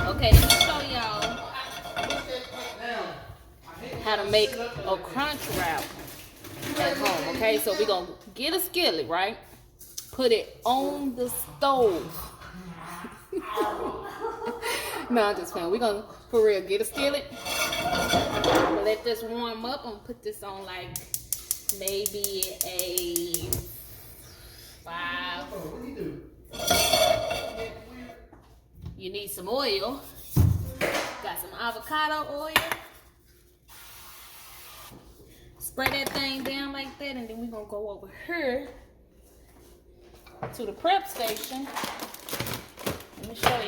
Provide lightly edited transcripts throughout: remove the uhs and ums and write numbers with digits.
Okay, let me show y'all how to make a crunch wrap at home. Okay, so we're gonna get a skillet, right? Put it on the stove. No, I'm just playing. We're gonna, for real, get a skillet. We'll let this warm up. I'm gonna put this on like maybe a 5. You need some oil. Got some avocado oil. Spray that thing down like that, and then we're gonna go over here to the prep station. Let me show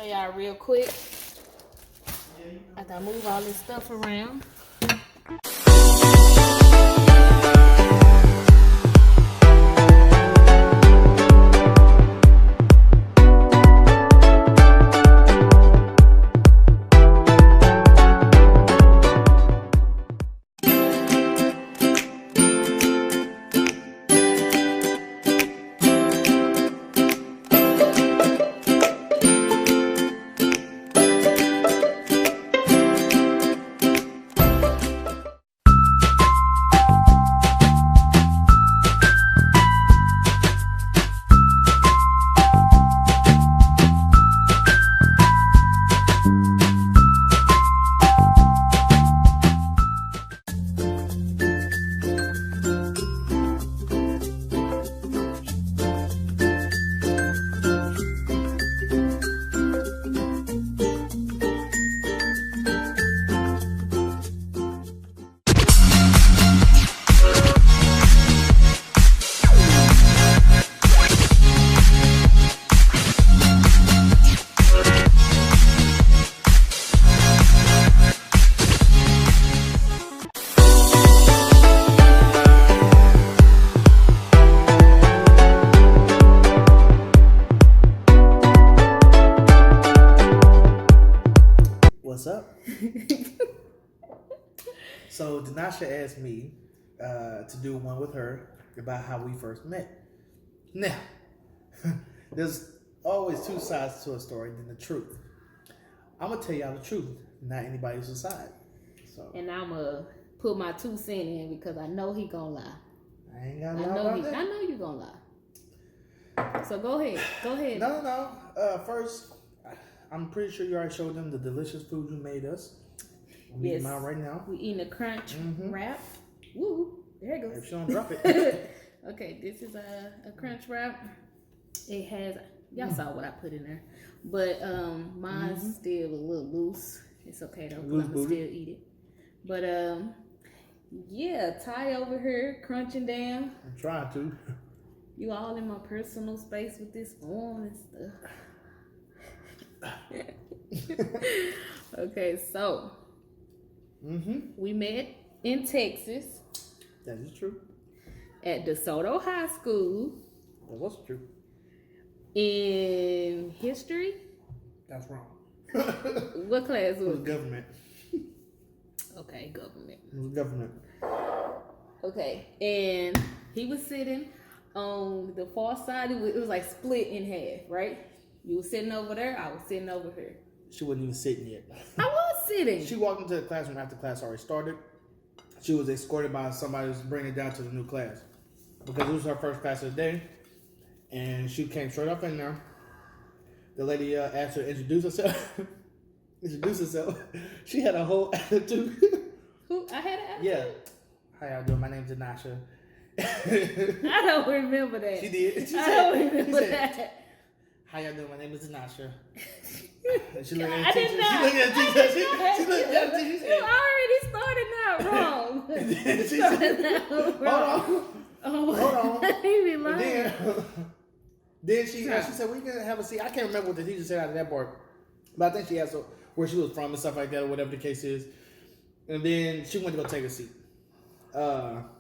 y'all real quick. After I move all this stuff around. What's up? So Denasha asked me to do one with her about how we first met. Now, there's always two sides to a story than the truth. I'm gonna tell y'all the truth, not anybody's side. So, And I'm gonna put my 2 cents in because I know he gonna lie. I ain't gonna lie about that. I know you gonna lie. So go ahead. No. First, I'm pretty sure you already showed them the delicious food you made us. I'm eating mine right now. We eating a crunch wrap. Woo! There it goes. If she don't drop it. Okay, this is a crunch wrap. It has, y'all saw what I put in there, but mine's still a little loose. It's okay though, 'cause I'm gonna still eat it. But yeah, Ty over here crunching down. I'm trying to. You all in my personal space with this arm and stuff. Okay, so we met in Texas. That is true. At DeSoto High School. That was true. In history. That's wrong. What class was it? It was government. Okay, government. It was government. Okay, and he was sitting on the far side. It was like split in half, right? You were sitting over there. I was sitting over here. She wasn't even sitting yet. I was sitting. She walked into the classroom after class already started. She was escorted by somebody who was bringing it down to the new class. Because it was her first class of the day. And she came straight up in there. The lady asked her to introduce herself. She had a whole attitude. Who? I had an attitude? Yeah. How y'all doing? My name's Denasha. I don't remember that. She did. I don't remember that. How y'all doing? My name is Denasha. She looked at the teacher. She looked at the teacher. She looked at the teacher. You already started out wrong. Hold on. He be lying. Then she said, "We can have a seat." I can't remember what the teacher said out of that part, but I think she asked her where she was from and stuff like that, or whatever the case is. And then she went to go take a seat. Now,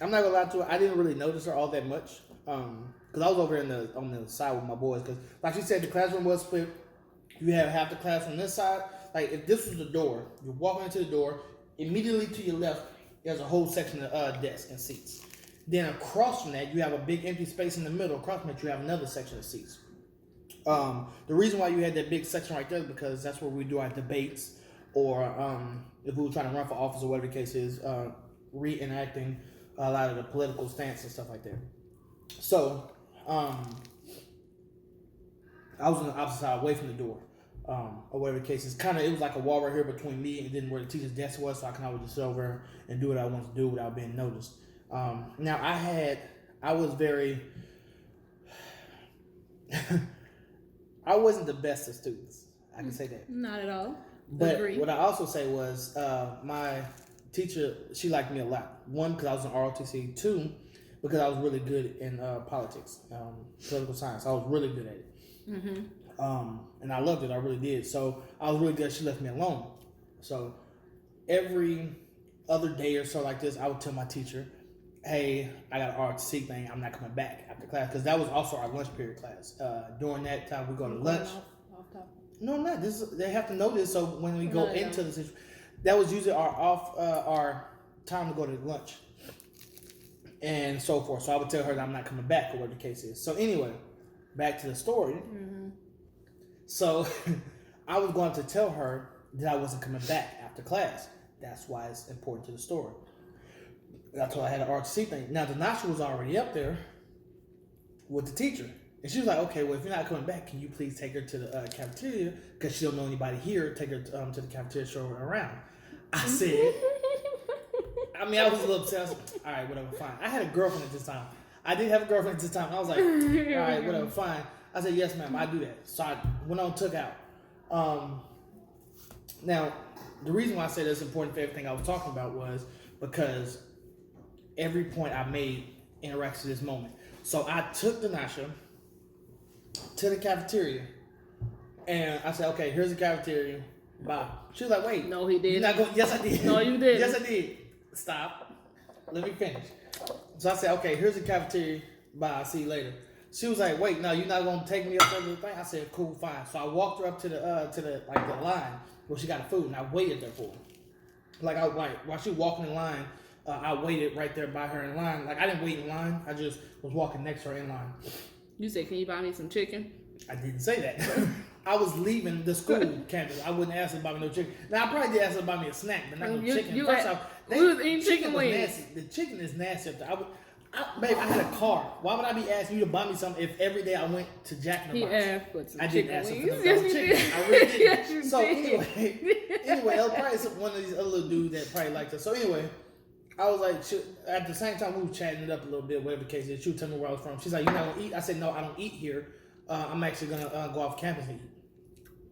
I'm not gonna lie to her. I didn't really notice her all that much. Because I was over on the side with my boys. Because, like she said, the classroom was split. You have half the class on this side. Like, if this was the door, you're walking into the door. Immediately to your left, there's a whole section of desks and seats. Then across from that, you have a big empty space in the middle. Across from that, you have another section of seats. The reason why you had that big section right there is because that's where we do our debates, or if we were trying to run for office or whatever the case is, reenacting a lot of the political stance and stuff like that. So, I was on the opposite side, away from the door, or whatever the case is. It was like a wall right here between me and then where the teacher's desk was, so I can always just sit over and do what I wanted to do without being noticed. Now, I was very, I wasn't the best of students. I can say that. Not at all. But Agreed. what I also say was, my teacher, she liked me a lot. One, because I was in ROTC. Two, because I was really good in politics, political science. I was really good at it. Mm-hmm. And I loved it. I really did. So I was really good. She left me alone. So every other day or so like this, I would tell my teacher, hey, I got an ROTC thing. I'm not coming back after class. Because that was also our lunch period class. During that time, we go to lunch. No, I'm not. They have to know this. So when we go into the situation, that was usually our time to go to lunch and so forth. So I would tell her that I'm not coming back or whatever the case is. So anyway, back to the story. Mm-hmm. So I was going to tell her that I wasn't coming back after class. That's why it's important to the story. That's why I had an RTC thing. Now, Denasha was already up there with the teacher. And she was like, okay, well, if you're not coming back, can you please take her to the cafeteria? Because she don't know anybody here. Take her to the cafeteria, show her around. I said, I was a little upset. I was like, all right, whatever, fine. I had a girlfriend at this time. I did have a girlfriend at this time. I was like, all right, whatever, fine. I said, yes, ma'am, I do that. So I went on, took out. Now, the reason why I said it's important for everything I was talking about was because every point I made interacts to this moment. So I took Denasha to the cafeteria, and I said, okay, here's the cafeteria. Bye. She was like, wait. No, he did. Yes, I did. No, you did. Yes, I did. Stop. Let me finish. So I said, okay, here's the cafeteria. Bye. I'll see you later. She was like, wait, no, you're not going to take me up there to the thing? I said, cool, fine. So I walked her up to the line where she got the food, and I waited there for her. While she was walking in line, I waited right there by her in line. I didn't wait in line. I just was walking next to her in line. You said, can you buy me some chicken? I didn't say that. I was leaving the school campus. I wouldn't ask her to buy me no chicken. Now, I probably did ask her to buy me a snack, but not no chicken. First off, we was eating chicken wings. Nasty. The chicken is nasty up there. Babe, I had a car. Why would I be asking you to buy me something if every day I went to Jack in the Box? He asked for some I chicken didn't ask her wings. for no chicken. I really didn't. Yes, you So did. anyway, it was probably one of these other little dudes that probably liked her. So anyway, I was like, at the same time we were chatting it up a little bit, whatever the case is. She would tell me where I was from. She's like, you not gonna eat? I said, no, I don't eat here. I'm actually gonna go off campus and eat.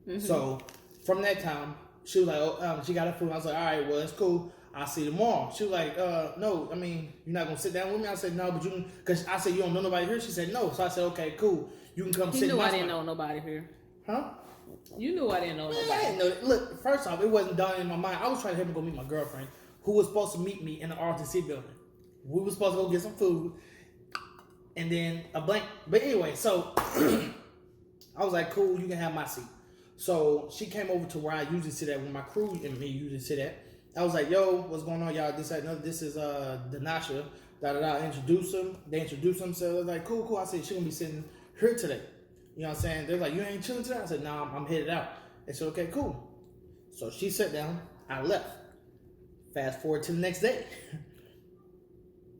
Mm-hmm. So from that time, she was like, she got her food. I was like, all right, well, it's cool. I'll see you tomorrow. She was like, no, you're not gonna sit down with me? I said, no, but you can, because I said, you don't know nobody here? She said, no. So I said, okay, cool. You can come sit in my spot. You knew I didn't know nobody here. Huh? You knew I didn't know nobody. I didn't know. Look, first off, it wasn't done in my mind. I was trying to help him go meet my girlfriend, who was supposed to meet me in the RTC building. We were supposed to go get some food, and then a blank. But anyway, so I was like, cool, you can have my seat. So she came over to where I usually sit at, where my crew and me usually sit at. I was like, yo, what's going on, y'all? This is Denasha. I introduced them. They introduced themselves. I was like, cool. I said, she's going to be sitting here today. You know what I'm saying? They're like, you ain't chilling today? I said, no, I'm headed out. They said, okay, cool. So she sat down. I left. Fast forward to the next day.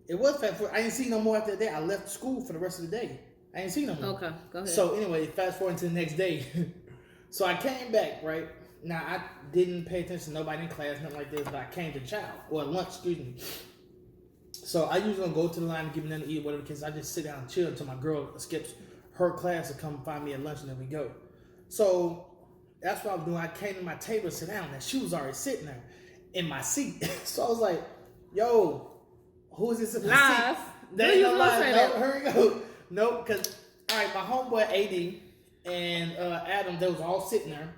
It was fast forward. I didn't see no more after that day. I left school for the rest of the day. I didn't see no more. Okay, go ahead. So anyway, fast forward to the next day. So I came back, right? Now, I didn't pay attention to nobody in class, nothing like this, but I came to lunch, excuse me. So I usually don't go to the line and give me nothing to eat, whatever, because I just sit down and chill until my girl skips her class to come find me at lunch, and then we go. So that's what I was doing. I came to my table to sit down, and she was already sitting there in my seat. So I was like, yo, who is this in my seat? There ain't no lies. No, here we go. Nope, because, all right, my homeboy AD and Adam, they was all sitting there.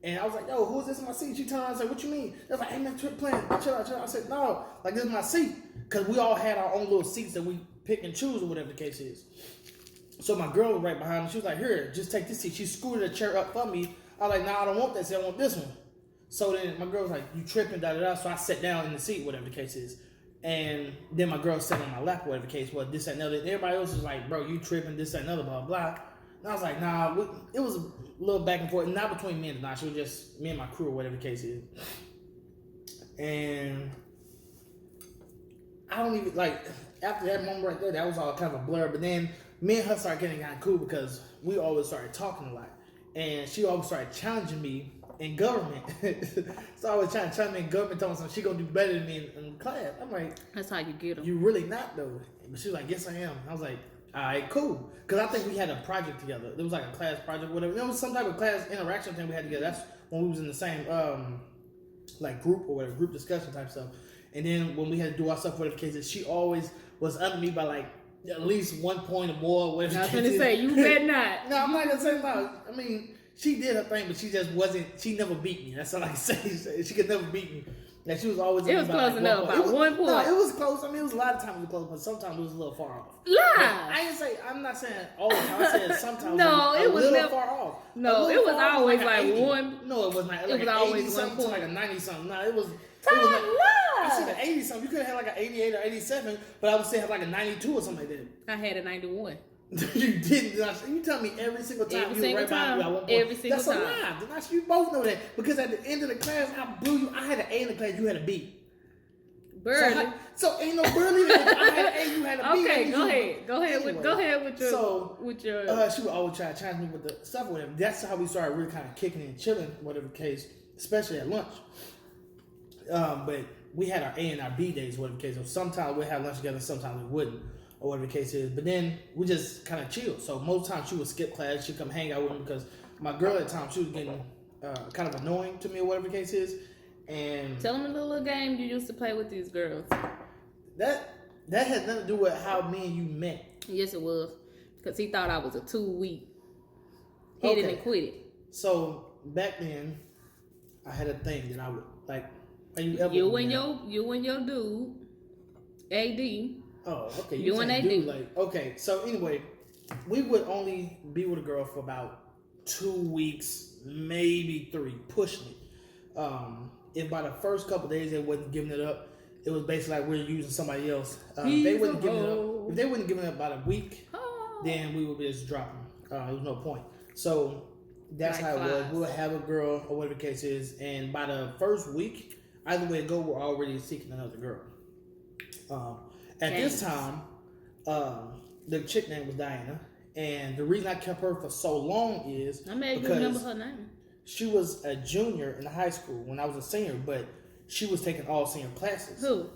And I was like, yo, who's this in my seat? She turned around and said, what you mean? They was like, hey, man, trip playing. Chill out. I said, no, like, this is my seat. Because we all had our own little seats that we pick and choose or whatever the case is. So my girl was right behind me. She was like, here, just take this seat. She scooted a chair up for me. I was like, nah, I don't want that seat. I want this one. So then my girl was like, you tripping, da-da-da. So I sat down in the seat, whatever the case is. And then my girl sat on my lap, whatever the case was, this, that, and other. And everybody else was like, bro, you tripping, this, that, and other, blah, blah. And I was like, nah. It was a little back and forth, not between me and Denasha. It was just me and my crew or whatever the case is. And I don't even like after that moment right there. That was all kind of a blur. But then me and her started getting kind of cool because we always started talking a lot, and she always started challenging me in government. So I was trying to challenge me in government, telling me something she gonna do better than me in class. I'm like, that's how you get them. You really not though. But she was like, yes I am. I was like, all right, cool. Because I think we had a project together. It was like a class project, whatever. There was some type of class interaction thing we had together. That's when we was in the same like group or whatever, group discussion type stuff. And then when we had to do our stuff, whatever cases, she always was under me by like at least 1 point or more. Whatever. I was gonna say you better not. No, I'm not gonna say no. I mean, she did her thing, but she just wasn't. She never beat me. That's all I can say. She could never beat me. Like she was always. It was close enough by 1 point. No, it was close. I mean, it was a lot of times it was close, but sometimes it was a little far off. Yeah. I didn't say. I'm not saying all the time. I said sometimes. No, it was a little never, far off. No, it was always like 80. one. No, it was not. It was always 1 point. Like a 90 something. No, it was. I I said an 80 something. You could have had like an 88 or 87, but I would say have like a 92 or something like that. I had a 91. You didn't. You tell me every single time Every you were right behind me at 1 point. Every single That's time. a lie. You both know that because at the end of the class, I blew you. I had an A in the class. You had a B. Burley. So ain't no Burley. I had an A. You had a B. Okay, go ahead. Anyway, Go ahead with your. She would always try to challenge me with the stuff with him. That's how we started really kind of kicking and chilling, whatever the case, especially at lunch. But we had our A and our B days, whatever the case. So sometimes we'd have lunch together, sometimes we wouldn't, or whatever the case is. But then we just kind of chilled. So most times she would skip class, she'd come hang out with me because my girl at the time, she was getting kind of annoying to me, or whatever the case is. And tell them the little game you used to play with these girls. That has nothing to do with how me and you met. Yes, it was. Because he thought I was a 2-week. Hit it and quit it. So back then, I had a thing that I would like. You and your dude, AD. Oh, okay. You and AD. Dude, like, okay. So anyway, we would only be with a girl for about 2 weeks, maybe 3, pushing it. If by the first couple of days they wasn't giving it up, it was basically like we're using somebody else. They wouldn't give it up. If they wouldn't give it up about a week, then we would be just dropping. There was no point. So that's like how it was. We would have a girl or whatever the case is, and by the first week, either way it go, we're already seeking another girl. At this time, the chick name was Diana, and the reason I kept her for so long is I made you remember her name. She was a junior in high school when I was a senior, but she was taking all senior classes. Who?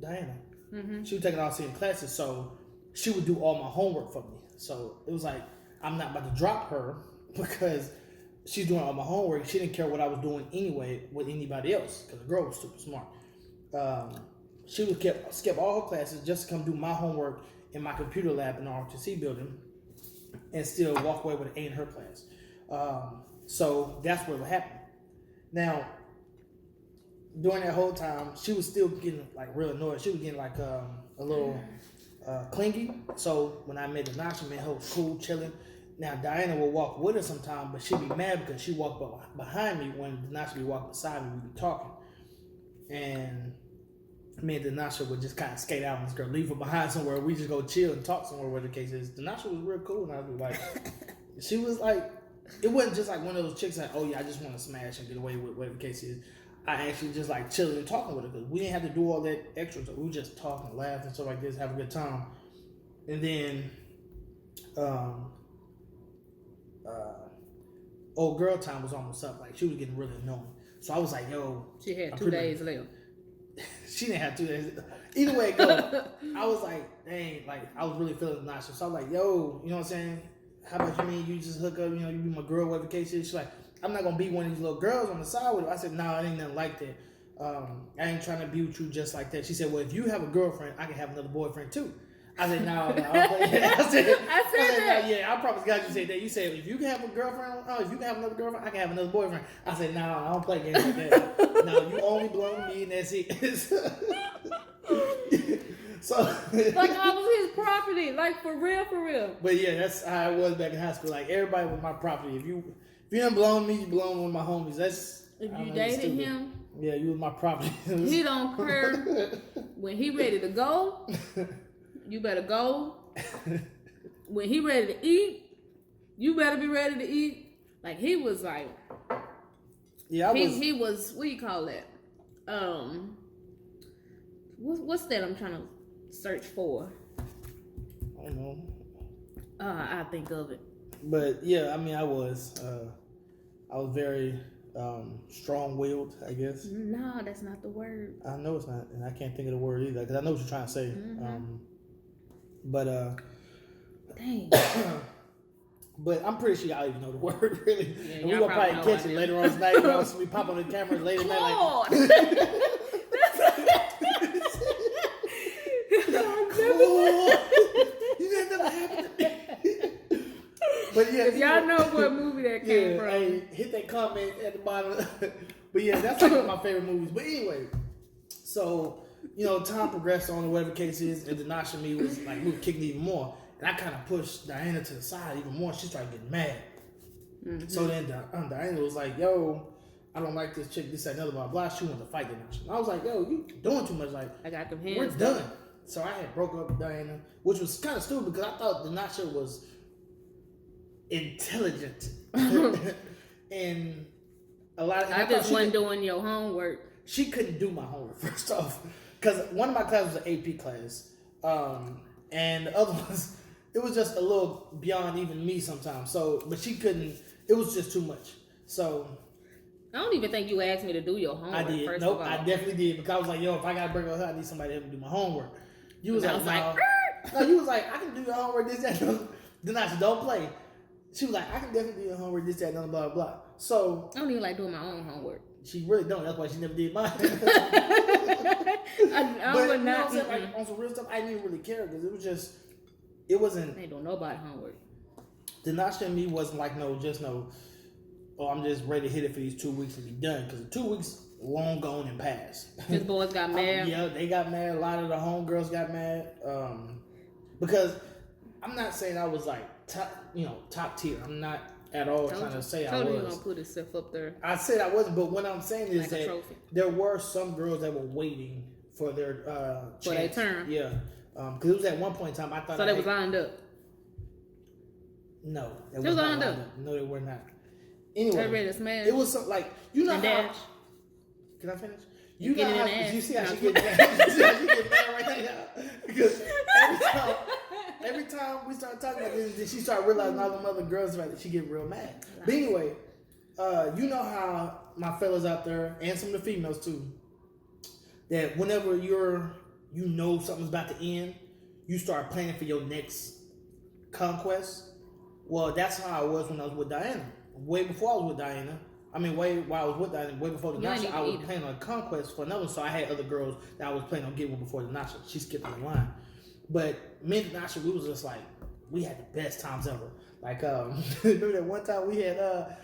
Diana. Mm-hmm. She was taking all senior classes, so she would do all my homework for me. So it was like, I'm not about to drop her because she's doing all my homework. She didn't care what I was doing anyway with anybody else because the girl was super smart. She would skip all her classes just to come do my homework in my computer lab in the RTC building and still walk away with an A in her class. So that's what would happen. Now, during that whole time, she was still getting like real annoyed. She was getting like a little clingy. So when I met Denasha, man, her was cool, chilling. Now Diana will walk with her sometime, but she'd be mad because she walked behind me when Denasha be walking beside me. We'd be talking, and me and Denasha would just kind of skate out on this girl, leave her behind somewhere. We just go chill and talk somewhere, whatever the case is. Denasha was real cool, and I was like, she was like. It wasn't just like one of those chicks that, oh yeah, I just want to smash and get away with whatever the case is. I actually just like chilling and talking with her because we didn't have to do all that extra stuff. We were just talking, laughing, and stuff like this, have a good time. And then, old girl time was almost up. Like she was getting really annoying. So I was like, yo. She had 2 days left. She didn't have 2 days. Either way it goes, I was like, dang, like I was really feeling nauseous. So I was like, yo, you know what I'm saying? How about you mean you just hook up, you know, you be my girl, whatever the case is. She's like, I'm not going to be one of these little girls on the side with her. I said, no, it ain't nothing like that. I ain't trying to be with you just like that. She said, well, if you have a girlfriend, I can have another boyfriend too. I said, no. I said that. No, yeah, I promise God you said that. You said, if you can have a girlfriend, if you can have another girlfriend, I can have another boyfriend. I said, no, I don't play games like that. No, you only belong to me and that's it. So like I was his property, like for real. But yeah, that's how it was back in high school. Like everybody was my property. If you don't belong to me, you belong to one of my homies. That's if you dated him. Yeah, you was my property. He don't care when he ready to go. You better go. When he ready to eat, you better be ready to eat. Like he was like, yeah, he was. What do you call that? What's that? I'm trying to search for. I don't know. I think of it. But yeah, I mean, I was very strong-willed, I guess. No, that's not the word. I know it's not, and I can't think of the word either because I know what you're trying to say. Dang. But I'm pretty sure y'all even know the word, really. Yeah, and we're gonna probably catch it later on tonight. You know, so we pop on the cameras later tonight. Like, never happened to me. But yeah, if y'all know what movie that came from, hey, hit that comment at the bottom. But yeah, that's like one of my favorite movies. But anyway, so you know, time progressed on, or whatever the case is, and Denasha and me was like, we were kicking even more, and I kind of pushed Diana to the side even more. She started getting mad. So then Diana was like, "Yo, I don't like this chick. This, that, another, blah blah." She wanted to fight Denasha. And I was like, "Yo, you doing too much. Like, I got them hands. we're done." So I had broke up with Diana, which was kind of stupid because I thought Denasha was intelligent and a lot of. I just wasn't doing your homework. She couldn't do my homework first off, because one of my classes was an AP class, and the other ones it was just a little beyond even me sometimes. So, but she couldn't. It was just too much. So. I don't even think you asked me to do your homework. I did. First Nope, of all. I definitely did, because I was like, "Yo, if I gotta break up with her, I need somebody to help me do my homework." You was like, "No, you was like, I can do your homework, this, that, and then I said, don't play." She was like, "I can definitely do your homework, this, that, and blah, blah, blah." So I don't even like doing my own homework. She really don't. That's why she never did mine. I but would not. You know what I'm saying? Like, on some real stuff, I didn't even really care because it was just, it wasn't. Ain't doing nobody homework. Denasha and me wasn't like no, oh, I'm just ready to hit it for these 2 weeks and be done, because the 2 weeks long gone and passed. His boys got mad. Yeah, they got mad. A lot of the homegirls got mad. Because I'm not saying I was like top tier. I'm not at all trying to say I was. Told you gonna put himself up there. I said I wasn't, but what I'm saying is like that there were some girls that were waiting for their for their turn. Yeah, because it was at one point in time I thought so they was lined up. No, they was lined up. No, they were not. Anyway, it was something like, you know how. Can I finish? You know how you see how she get mad. You see how she get mad right now, because every time we start talking about this, she start realizing all the other girls right, she get real mad. But anyway, you know how my fellas out there and some of the females too, that whenever you know something's about to end, you start planning for your next conquest. Well, that's how I was when I was with Diana. Way before I was with Diana, while I was with Diana, way before Denasha, I was planning on a conquest for another one. So I had other girls that I was planning on getting with before Denasha. She skipped on the line. But me and Denasha, we was just like, we had the best times ever. Like, remember that one time we had, I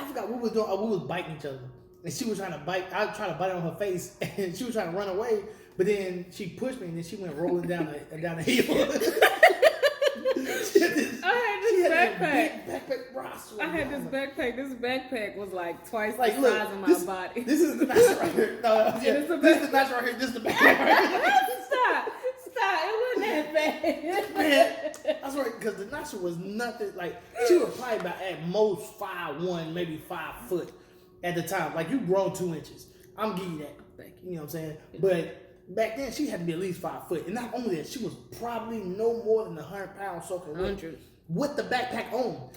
forgot what we was doing. We was biting each other. And she was trying to bite, I was trying to bite on her face, and she was trying to run away. But then she pushed me, and then she went rolling down the hill. I had this backpack. This backpack was like twice the size of my body. This is the nice right here. No, this is the nice right here. This is the backpack right here. Stop. It wasn't that bad. Man, I swear, because the Denasha was nothing. Like, she was probably about at most 5'1", maybe 5 foot at the time. Like, you grown 2 inches. I'm giving you that. You know what I'm saying? But back then, she had to be at least 5 foot. And not only that, she was probably no more than 100 pounds soaking wet. 100. With the backpack on.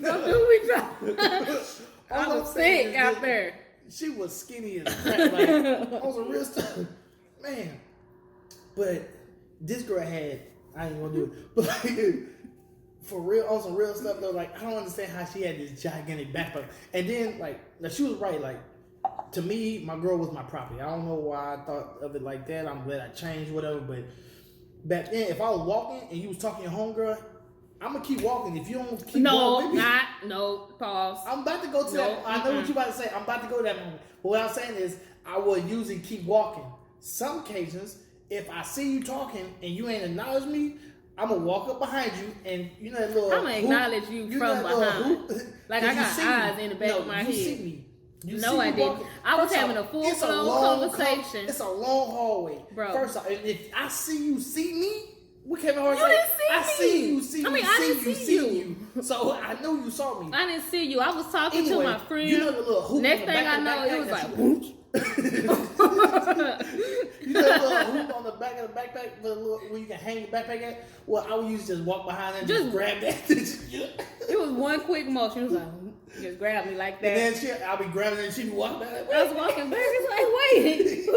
don't do me. I was sick out there. She was skinny as crap. Like, on some real stuff. Man. But this girl had, I ain't gonna do it, but like, for real, on some real stuff though, like, I don't understand how she had this gigantic backpack. And then, like, now she was right, like, to me, my girl was my property. I don't know why I thought of it like that. I'm glad I changed, whatever, but back then, if I was walking and you was talking to your homegirl, I'm gonna keep walking. If you don't keep walking, pause. I'm about to go to that. I know what you're about to say. I'm about to go to that moment. But what I'm saying is, I will usually keep walking. Some occasions, if I see you talking and you ain't acknowledge me, I'm gonna walk up behind you and you know that little. I'm gonna acknowledge you from behind. Like I got eyes in the back of my head. You see me. No, I didn't. I was having a full-blown conversation. It's a long hallway, bro. First off, if I see you see me, What Kevin Hart? You didn't see I me. see you. I didn't see you. So I know you saw me. I didn't see you. I was talking to my friend. You know the little hoop. Next on the thing back I know, it was like whoop. You know the little hoop on the back of the backpack, the little, where you can hang your backpack at? Well, I would usually just walk behind and just grab that. It was one quick motion. It was like, just grab me like that. And then I'll be grabbing it and she'd be walking back. I was walking back. It's like, wait.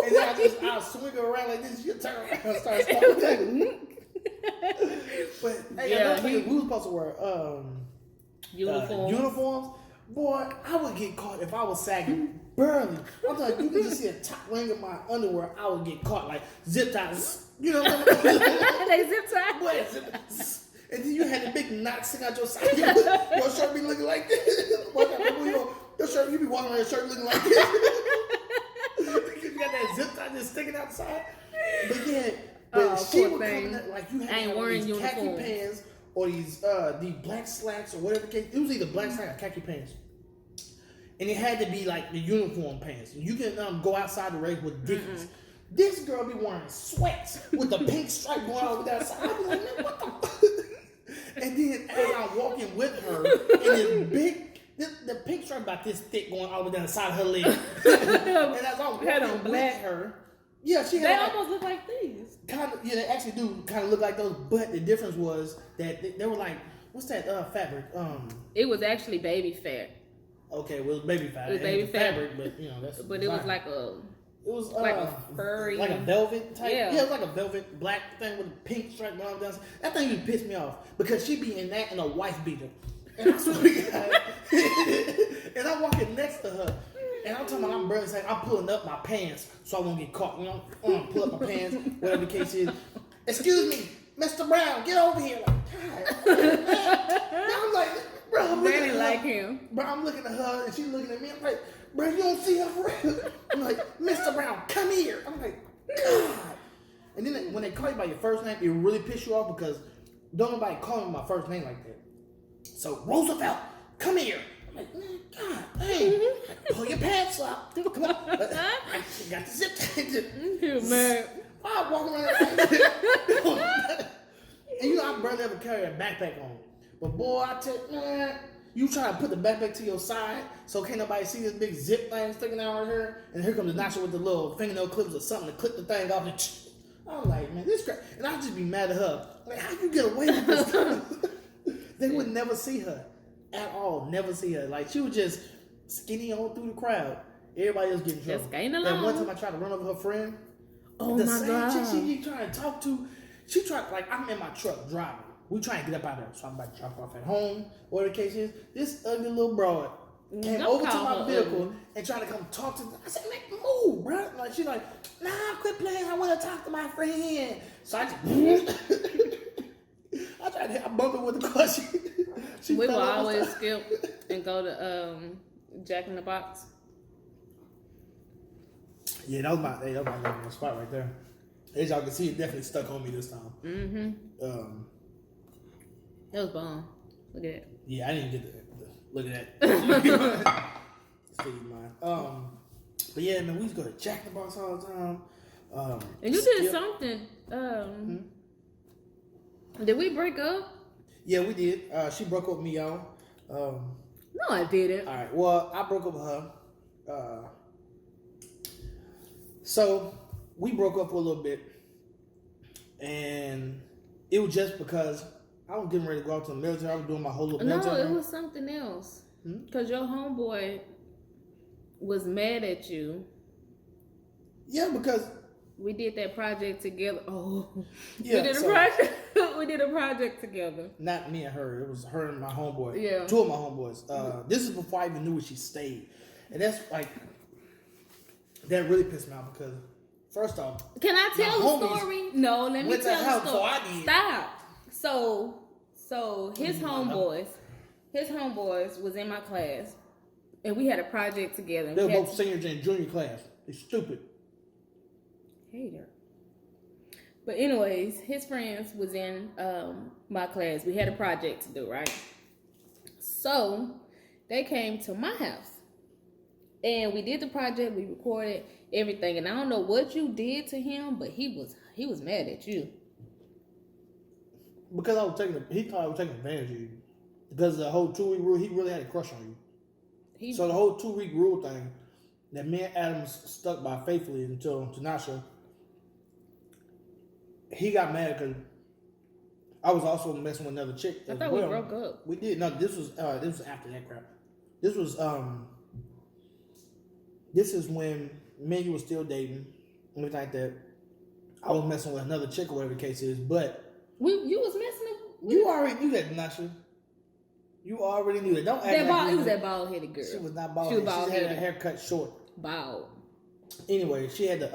And then I'll swing her around like this. She'll turn around and start stalking. But hey, yeah, we was supposed to wear uniforms. Boy, I would get caught if I was sagging barely. I'm like, you can just see a top ring of my underwear. I would get caught like zip ties. You know what I'm saying? They zip tied. Boy, zip ties. And then you had the big knot sticking out your side. Your shirt be looking like this. Your shirt, you be walking around your shirt looking like this. You got that zip tie just sticking outside. But yeah, she would come in there, like you had these khaki pants or these black slacks or whatever the case. It was either black slacks or khaki pants. And it had to be like the uniform pants. You can go outside the race with Dickies. This girl be wearing sweats with the pink stripe going over that side. I be like, man, what the And then as I'm walking with her, and the pink stripe about this thick going all the way down the side of her leg. And as I'm walking with her, yeah, she had. They almost look like these. Kind of, yeah, they actually do kind of look like those. But the difference was that they were like, what's that fabric? It was actually baby fat. Okay, well, it was baby fat. It was baby fabric, but that's. But it was like a. It was like a furry, like a velvet type. Yeah, it was like a velvet black thing with a pink stripe going down. That thing used to piss me off because she be in that and a wife beater, and I swear to God, and I'm walking next to her, and I'm talking about I'm barely saying I'm pulling up my pants so I won't get caught. You know, pull up my pants, whatever the case is. Excuse me, Mr. Brown, get over here. Like, God. I'm like, bro, I'm looking at her. Like him. Bro, I'm looking at her and she's looking at me. I'm like, bro, you don't see her for real. I'm like, Mr. Brown, come here. I'm like, God. And then when they call you by your first name, it really piss you off because don't nobody call me my first name like that. So, Roosevelt, come here. I'm like, man, God, hey, pull your pants up. Come on. I got the zip tie. Man. I'm walking around. And you know, I barely ever carry a backpack on. But boy, I tell you, man, you try to put the backpack to your side so can't nobody see this big zip thing sticking out right here. And here comes the nacho with the little fingernail clips or something to clip the thing off. And I'm like, man, this crap. And I just be mad at her. Like, how you get away with this? They would never see her at all. Never see her. Like, she was just skinny on through the crowd. Everybody else getting trouble. Just skating along. And one time I tried to run over her friend. Oh the my same God. chick she trying to talk to, she tried, like, I'm in my truck driving. We trying to get up out of there. So I'm about to drop her off at home, whatever the case is. This ugly little broad came over to my vehicle and tried to come talk to me. I said, man, move, bro. Like, she's like, nah, quit playing. I want to talk to my friend. So I just, I bumped her with the car. She We will fell off always the- skip and go to Jack in the Box. Yeah, that was my number spot right there. As y'all can see, it definitely stuck on me this time. Mm-hmm. That was bomb. Look at that. Yeah, I didn't get the look at that. Steve mine. But yeah, man, we used to go to Jack in the Box all the time. And you did something. Did we break up? Yeah, we did. She broke up with me, y'all. No, I didn't. All right. Well, I broke up with her. So we broke up for a little bit, and it was just because I was getting ready to go out to the military. I was doing my whole little military. No, it was something else. Because your homeboy was mad at you. Yeah, because we did that project together. Oh, yeah, we did a project together. Not me and her. It was her and my homeboy. Yeah, 2 of my homeboys. This is before I even knew where she stayed, and that's like that really pissed me off because first off, can I tell the story? No, let me tell the story. So I did. Stop. So his homeboys was in my class, and we had a project together. They were both seniors in junior class. They're stupid. Hater. But anyways, his friends was in my class. We had a project to do, right? So they came to my house. And we did the project, we recorded everything. And I don't know what you did to him, but he was mad at you. because he thought I was taking advantage of you. Because the whole 2 week rule, he really had a crush on you. So the whole 2 week rule thing that me and Adam stuck by faithfully until Tanasha, he got mad because I was also messing with another chick. I thought we broke up. We did. No, this was after that crap. This is when me and you were still dating, and everything like that. I was messing with another chick or whatever the case is, but you was messing with. You already knew that, Nasha. You already knew that. Don't act like it was that bald headed girl. She was not bald. She had her hair cut short. Bald. Anyway, she had the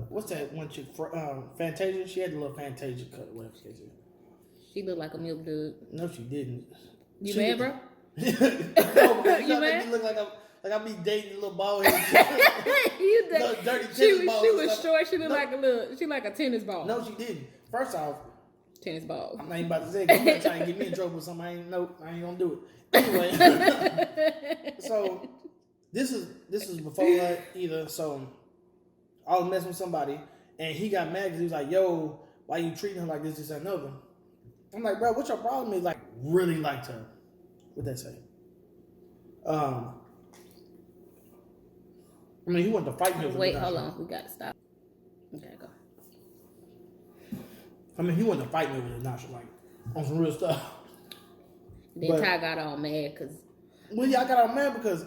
what's that one chick? Fantasia. She had the little Fantasia cut, whatever the case is. She looked like a milk dud. No, she didn't. You mad, bro? No, you mad? You look like I be dating a little bald headed. You dirty she was short. She looked like a tennis ball. No, she didn't. First off, tennis ball. I'm not even about to say it. You're trying to get me in trouble with something. I ain't gonna do it. Anyway, so this is before that either. So I was messing with somebody, and he got mad because he was like, "Yo, why you treating her like this, this, and another?" I'm like, "Bro, what's your problem?" Is like really liked her. What that say? I mean, he wanted to fight me. Wait, hold on. We gotta stop. We gotta go. I mean, he wanted to fight me with it, Nasha, like on some real stuff. Then Ty got all mad because. Well, yeah, I got all mad because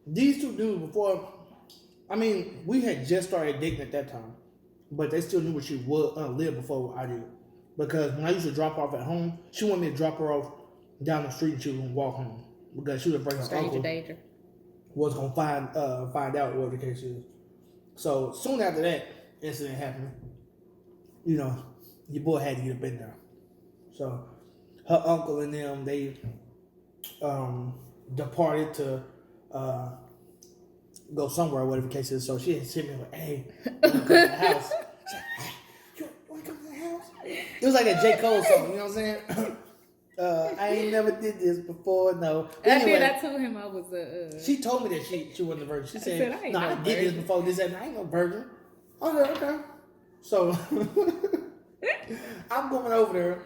these two dudes before. I mean, we had just started dating at that time, but they still knew where she would live before I did. Because when I used to drop her off at home, she wanted me to drop her off down the street and she was gonna walk home because she was bring her uncle. Danger. Was gonna find out what the case is. So soon after that incident happened, you know, your boy had to get up in there. So her uncle and them, they departed to go somewhere, whatever the case is. So she had sent me like, "Hey, you wanna come to the house?" She's like, "Hey, you wanna come to the house?" It was like a J. Cole song, you know what I'm saying? I ain't never did this before, no. Anyway, I told him I was She told me that she wasn't a virgin. She said, I did this before this happened. I ain't no virgin. Okay. So I'm going over there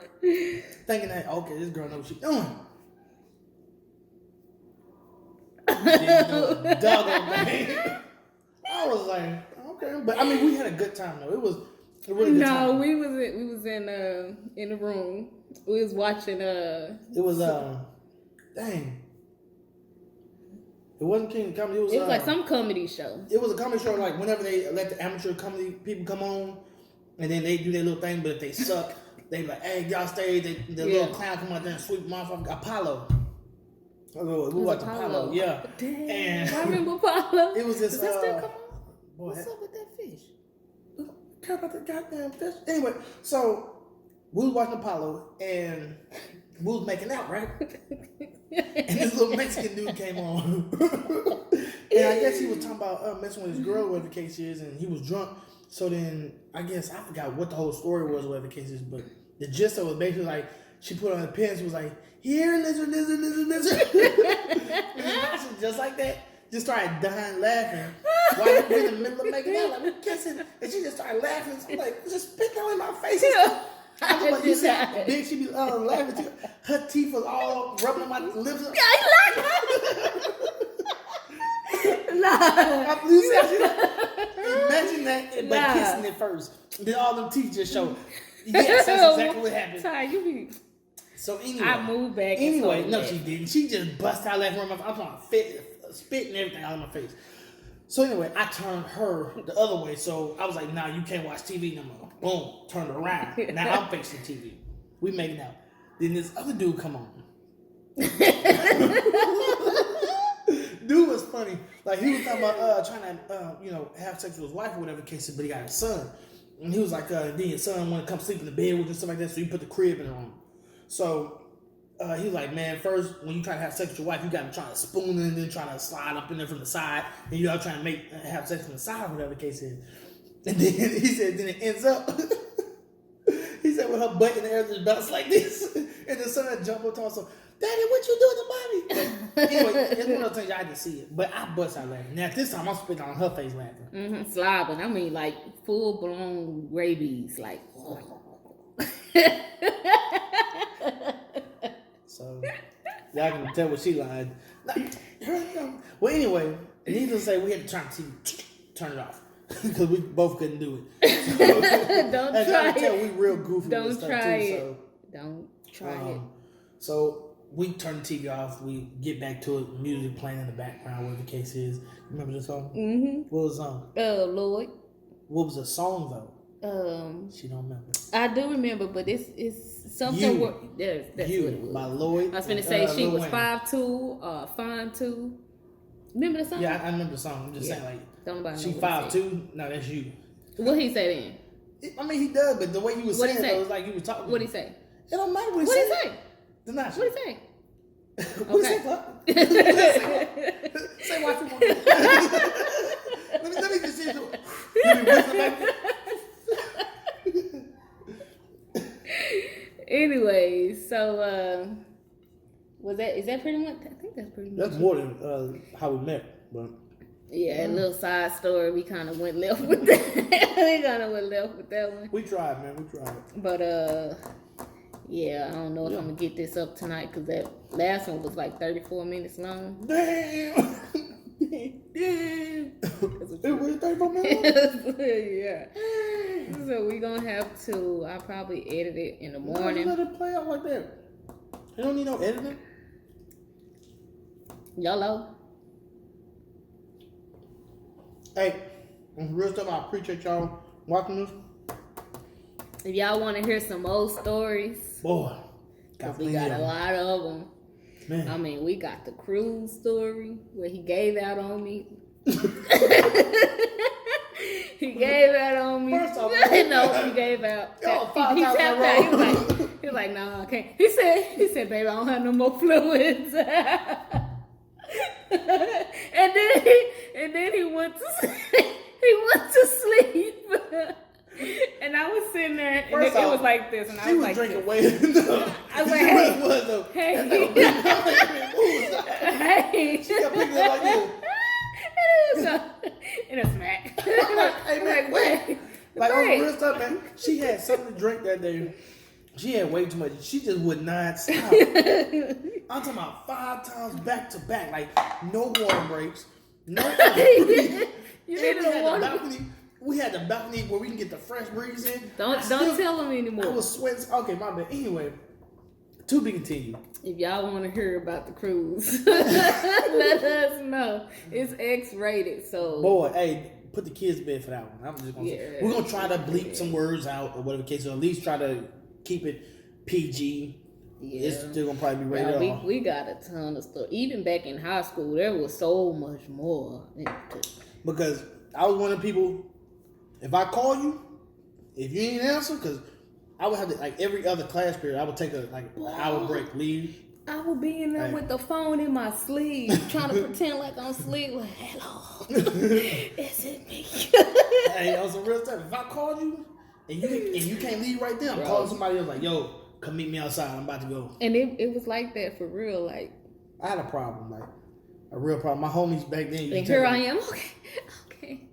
thinking that, okay, this girl knows what she's doing. Doggone thing. I was like, okay. But I mean, we had a good time though. It was a really good time. No, we was in the room. We was watching It was dang. It wasn't King Comedy. It was like some comedy show. It was a comedy show like whenever they let the amateur comedy people come on and then they do their little thing, but if they suck, they be like, "Hey, y'all stay." The little clown come out there and sweep them off. Apollo. We watched Apollo. Yeah. Damn, and I remember Apollo. It was this. Does that still come on? What's up with that fish? Care about the goddamn fish. Anyway, so we was watching Apollo and we was making out, right? And this little Mexican dude came on. And I guess he was talking about messing with his girl, whatever the case is, and he was drunk. So then I guess I forgot what the whole story was, whatever the case is, but the gist of it was basically like she put on her pants, was like, "Here, lizard, lizard, lizard, lizard." And just like that, just started dying laughing. While we in the middle of making out, like we kissing, and she just started laughing. So I'm like, just spit down in my face. I was like, you see how big she be laughing too? Her teeth was all rubbing on my lips. You see how she imagine that, but kissing it first. Then all them teeth just show. Yes, that's exactly what happened. Ty, you be. So anyway, I moved back. Anyway, no, she didn't. She just bust out laughing. I'm trying to spit and everything out of my face. So anyway, I turned her the other way. So I was like, "Nah, you can't watch TV no more." Boom, turned her around. Now I'm facing TV. We making out. Then this other dude come on. Dude was funny. Like he was talking about trying to have sex with his wife or whatever the case is, but he got a son. And he was like, then his son wanted to come sleep in the bed with him and stuff like that, so he put the crib in the room. So he was like, "Man, first when you try to have sex with your wife, you got to try to spoon in and then try to slide up in there from the side, and you all trying to have sex from the side, whatever the case is." And then he said, then it ends up. He said with her butt in the air just bounce like this, and the son jumped on top. So, "Daddy, what you doing to mommy?" But anyway, it's one of those things I had to see it, but I bust out laughing. Now this time I'm spitting on her face laughing. Slobbing. I mean, like full blown rabies, like. So y'all can tell what she lied. Well, anyway, needless to say, we had to turn it off because we both couldn't do it. So, Don't as try y'all can tell, it. we real goofy Don't with stuff try too. it. So, don't try it. So we turn the TV off. We get back to it. Music playing in the background, whatever the case is. Remember the song? Mm-hmm. What was the song? Lloyd. What was the song though? She don't remember. I do remember, but it's something. That's what it was. By Lloyd. I was gonna say she Lil was Wayne. 5'2", fine 2. Remember the song? Yeah, I remember the song. I'm just saying, like, don't nobody she know what he said. 5'2". No, that's you. What he say then? I mean, he does, but the way he was What he saying it, say? it was like he was talking. What he say? It don't matter what he What said. he say? What What he say? What he say? What? Say what you want. Let me just see you. Let me whistle back. Anyway, so is that pretty much? I think that's pretty much. That's more than how we met, but yeah, a little side story. We kind of went left with that. We kind of went left with that one. we tried, man. We tried. But yeah, I don't know if I'm gonna get this up tonight because that last one was like 34 minutes long. Damn. Damn. It was 34 minutes. Yeah. So we gonna have to. I'll probably edit it in the morning. Let it play out like that. You don't need no editing. YOLO. Hey, on real stuff, I appreciate y'all watching this. If y'all want to hear some old stories, Boy, we got a lot of them. Man. I mean, we got the cruise story where he gave out on me. He gave out on me. First off, no, he gave out. He tapped out. He was like, no, I can't. He said, baby, I don't have no more fluids. and then he went to sleep. And I was sitting there, and it was like this, and I was like, drinking way enough. I was like, hey, hey, she kept picking it like this. And a smack. Hey, man, wait. Like, on wait. real stuff, man, she had something to drink that day. She had way too much. She just would not stop. I'm talking about 5 times back to back. Like, no water breaks. No breeze. You need a water. We had the balcony where we can get the fresh breeze in. Don't tell them anymore. I was sweating. Okay, my bad. Anyway, to be continued. If y'all want to hear about the cruise, let us know. It's X-rated, so. Boy, hey, put the kids to bed for that one. I'm just gonna say. We're gonna try to bleep some words out or whatever case, or at least try to keep it PG. Yeah. It's still gonna probably be rated R. We got a ton of stuff. Even back in high school, there was so much more. Because I was one of the people. If I call you, if you ain't answer, because I would have to, like, every other class period, I would take an hour break, leave. I would be in there with the phone in my sleeve, trying to pretend like I'm asleep. Like, hello, is it me? Hey, on some real stuff. If I call you and you can't leave right there, I'm calling somebody else like, yo, come meet me outside. I'm about to go. And it was like that for real. Like, I had a problem, like a real problem. My homies back then. And here I am. Okay.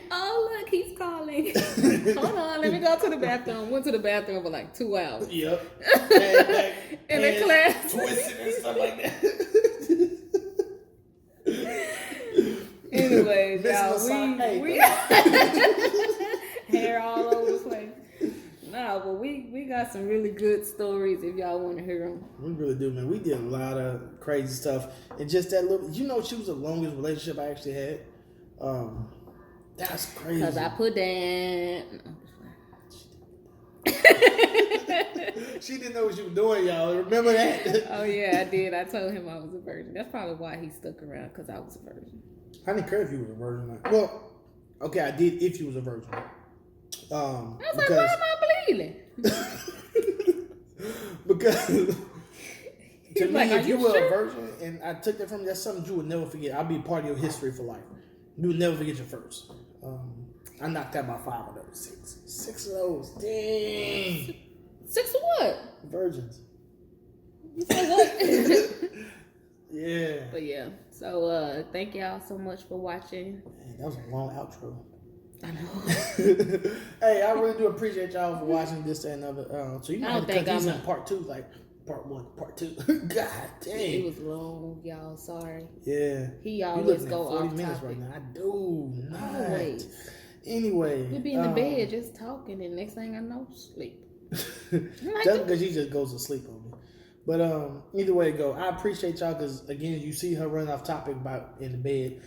Oh, look, he's calling. Hold on, let me go to the bathroom. Went to the bathroom for like 2 hours. Yep. In the class. Twisted and stuff like that. Anyways, y'all, we hair all over the place. No, but we got some really good stories if y'all want to hear them. We really do, man. We did a lot of crazy stuff. And just that little, she was the longest relationship I actually had. That's crazy. Because I put that. She didn't know what she was doing, y'all. Remember that? Oh, yeah, I did. I told him I was a virgin. That's probably why he stuck around, because I was a virgin. I didn't care if you was a virgin. Well, okay, I did if you was a virgin. I was like, why am I bleeding? Because to me, like, if you were sure? a virgin and I took that from you, that's something you would never forget. I'll be a part of your history for life. You would never forget your first. I knocked out about 5 of those. 6 of those. Dang. 6 of what? Virgins. You said what? Yeah. But yeah. So thank y'all so much for watching. Man, that was a long outro. I know. Hey, I really do appreciate y'all for watching this and another. So you might have to cut these in part 2, like part 1, part 2. God dang. It was long, y'all. Sorry. Yeah. He always go off 40 minutes topic. right now. I do not. Always. Anyway. We be in the bed just talking, and next thing I know, sleep. Just because she just goes to sleep on me. But either way it go, I appreciate y'all because again, you see her running off topic about in the bed.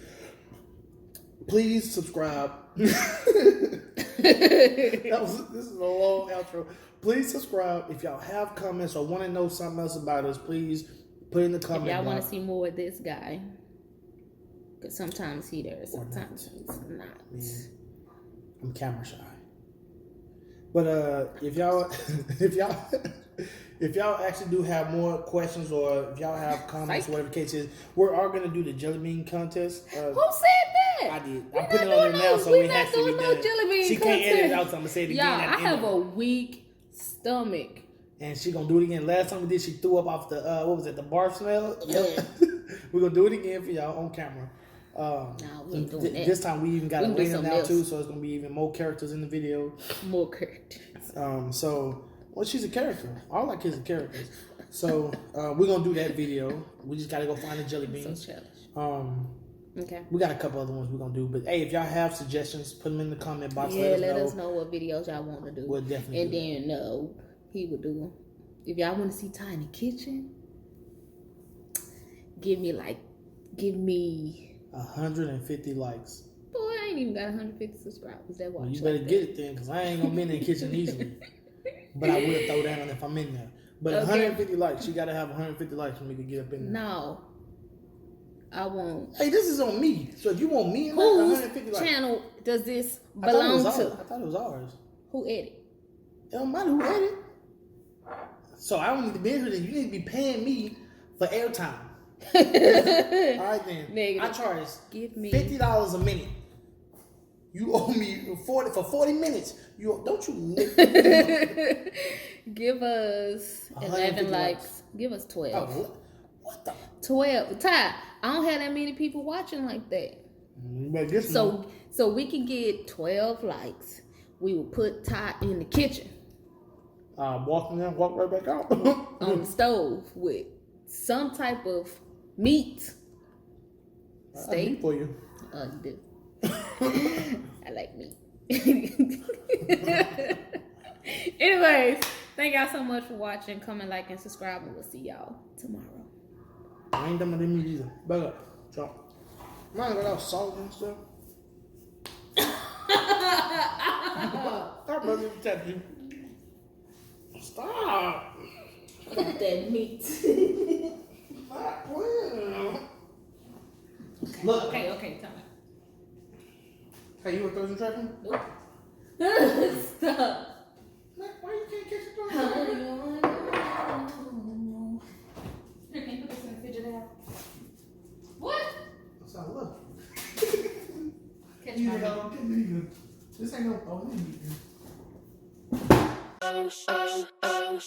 Please subscribe. This is a long outro. Please subscribe. If y'all have comments or want to know something else about us, please put in the comment box. If y'all want to see more of this guy, because sometimes he there, sometimes he's not. Man, I'm camera shy. But if y'all actually do have more questions or if y'all have comments, whatever the case is, we are gonna do the jelly bean contest. Who said that? I did. I'm putting it on there now, so we it has to be no done. jelly bean She contest. can't edit it out, so I'm gonna say it again. Y'all, I have a weak stomach. And she gonna do it again. Last time we did, she threw up off the what was it? The barf smell. Yeah. We're gonna do it again for y'all on camera. Nah, we ain't doing that. This time we even got a rating now else. too, so it's gonna be even more characters in the video. More characters. So well, she's a character. All our kids are characters. So we're gonna do that video. We just gotta go find the jelly beans. So childish. Okay. We got a couple other ones we're gonna do, but hey, if y'all have suggestions, put them in the comment box. Yeah, let us know what videos y'all want to do. We'll definitely. And then he would do them. If y'all want to see Ty in the kitchen, give me 150 likes. Boy, I ain't even got 150 subscribers. That watch. Well, you better get it then, because I ain't gonna be in the kitchen easily. But I will throw down if I'm in there. But 150 likes, you gotta have 150 likes for me to get up in there. No, I won't. Hey, this is on me. So if you want me in there, 150 likes. Whose channel does this belong to? I thought it was ours. Who edit? It don't matter who edit. So I don't need to be here. Then you need to be paying me for airtime. All right then. Negative. I charge Give me $50 a minute. You owe me 40 minutes. Don't you? Give us 11 likes. Give us 12. Oh, what the? 12. Ty, I don't have that many people watching like that. So we can get 12 likes. We will put Ty in the kitchen. Walk right back out. On the stove with some type of meat. Steak. Meat for you. Oh, you do. I like meat. Anyways, thank y'all so much for watching. Comment, like, and subscribe, and we'll see y'all tomorrow. I ain't done with them either. Back up. Chop. Mine got all salt and stuff. Stop, brother. Tap you. Stop. Got that meat. Stop. Look. Okay, time out. Hey, you want to throw some trash in? Nope. Stop. Why you can't catch the Here, can you put this in the refrigerator? What? That's how I look. Catch my meat. This ain't no. Oh,